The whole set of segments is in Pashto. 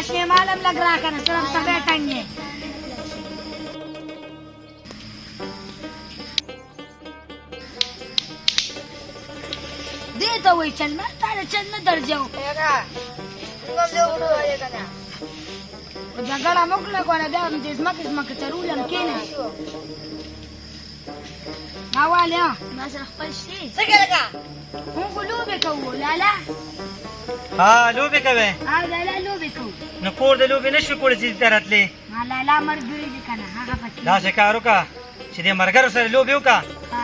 شنې مالم لږ راکنه سره طبیعت ټنګې دې ته وایي چل ما تا د چل نه درځو جګړه موږ نه کوله بیا دې ځمکې ترولم کېنه اوالیا ما سره خپل شي څه کوې لکه موږ لوبې کوو لالا ها لوبې کوې لالا لوبې کوو نو کور د لوبې نه شوې کړې چې ته راتلې لالا ملګري دي که نه هغه پکې داسې کار وکړه چې دې ملګرو سره لوبې وکړه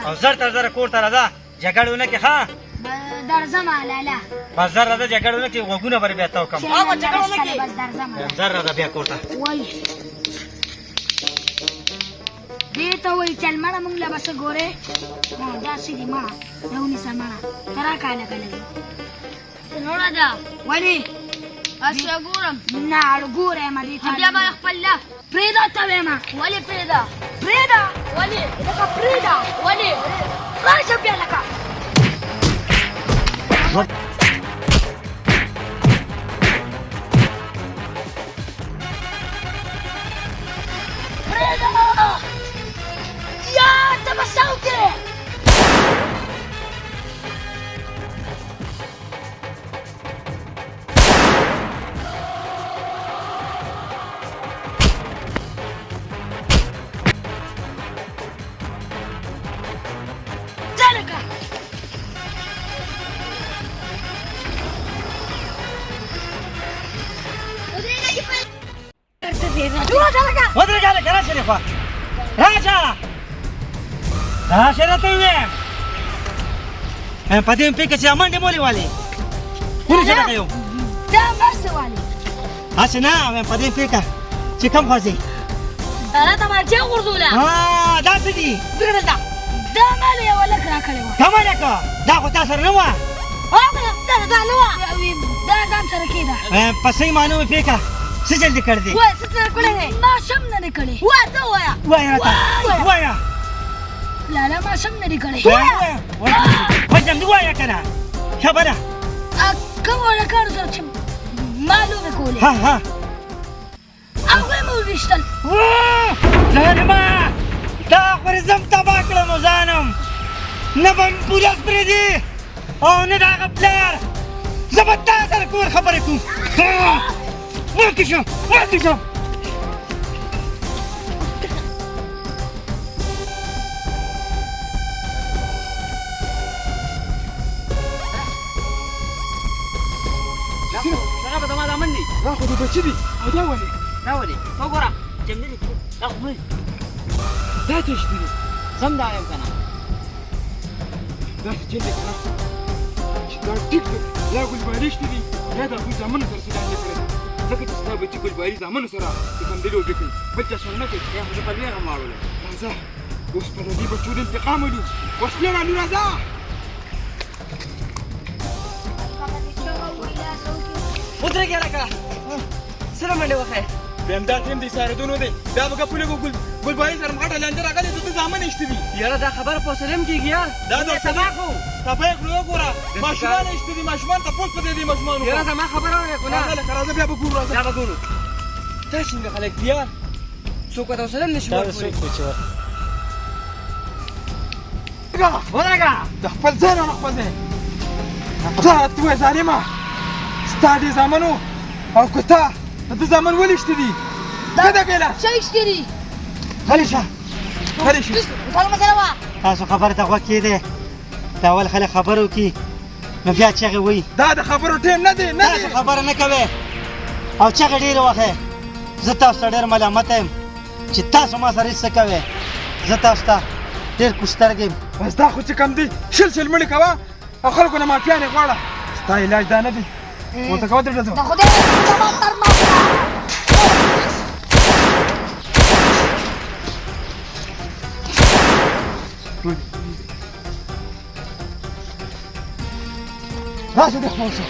او زر تر زره کور ته راځه جګړه ونه کړې ښه درځم لالا بس زر راځه جګړه ونه کړې غوږونه به بیا تاو کړم بس درځم زر راځه بیا کور ته وایي دې ته وایي چل مړه موږ له بس ګورې داسې دي مړه راونیسه مړه ته راکاله کله دي نوړه ده ولې اسیا ګورم نه اړ ګوره ما دې بیا ما خپل لا پرېدا ته وایم ولې پرېدا ولې لکه پرېدا ولې راشه بیا لکه پرېدا یا ته به څه وکړې ودرېږه هلکه راشه دې خوا راشه راشه راته ووایم په دې مې فکر چې دا منډې مولې والې ونیسه لکه یو دا مرسې والې هسې نه وایم په دې فکر چې کم خوا ځې دا تماچې غورځوله دا څه دي درې دلته دا ما له یوه لک راکړې وه کمه لکه دا خو تا سره نه وه دا نه وه دا ځان سره کېده په صحیح معنی مې فکر څه جلدي کړ دې وایه څه سره کړی دی ما شم نه دی کړی وایه ته ووایه وایه راته وایه لالا ما شم نه دی کړی وجم دې وایه که نه خبره کوم وړه کار سره چې ما لوبې کولې هغوی مې وویشتل ظالمه تا غورځم تباه کړم ځانم نه به مې پولیس پرېږدي او نه د هغه پلار زه به تا سره کور خبرې کوم ورکې شم هغه به زما زامن دي دا خو د بچي دي او دا ولې راولې وګوره جملې دي دا خو مړ دا تشتي دي سم دا یم که نه داسې چل دی که نه چې دا ټیک دی دا ګلبارېشتي دي یا د هغوی زامنو سره سودانې کړی دی ځکه چې ستا بچي ګلباري زامنو سره چې کوم دی لوبې کوي بل چا سره نه کوي یا خو زه په لویغه ماړولم راځه اوس به د دې بچو د انتقام ولو وسلې رالو راځه ودرېږه لکه سره منډې وښیې بیا همدا ټیم د اسارتونو دی دا به ګپونه ګلباري سره مغټه لانجه راغلی د ده زامن ایشتي دي یاره دا خبره په حوصلې هم کېږي یار دا د سبا کوو صفا یې کړو وګوره ماشومان ایشتي دي ماشومان تپوس په دې دي ماشومانو یاره زما خبره اورې که نه راځه لکه راځه بیا به ګورو راځه بیا به ګورو دا څنګه خلک دي یار څوک ورته حوصله هم نه شي ورکولی ودرېږه د خپل ځای نه خپل ځای ته ته وایې ظالمه ستا دې زامنو او که تا د ده زامن ولې ایشتي دي څه ده ګیله څه ایشتي دي غلی شه غلی شه تاسو خبرې ته غوږ کېدی دا اول خلک خبره وکړي نو بیا چغې وایي دا د خبرو ټیم نه دی تاسو خبره نه کوئ او چغې ډېرې وهئ زه تاسو ته ډېر ملامته یم چې تاسو ما سره هېڅ څه کوئ زه تاسو ته ډېر کوشترګ یم بس دا خو چې کم دی شل مړي کوه او خلکو نه معافیانې غواړه ستا علاج دا نه دی ورته کوه درته د خدای زما تر ما راشه دې خپل شه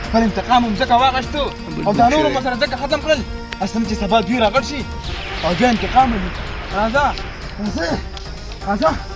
خپل انتقام هم ځکه واخیستو او دا نور مو سره ځکه ختم کړل اصلا چې سبا دوی راغټ شي او بیا انتقام ولي راځه راځه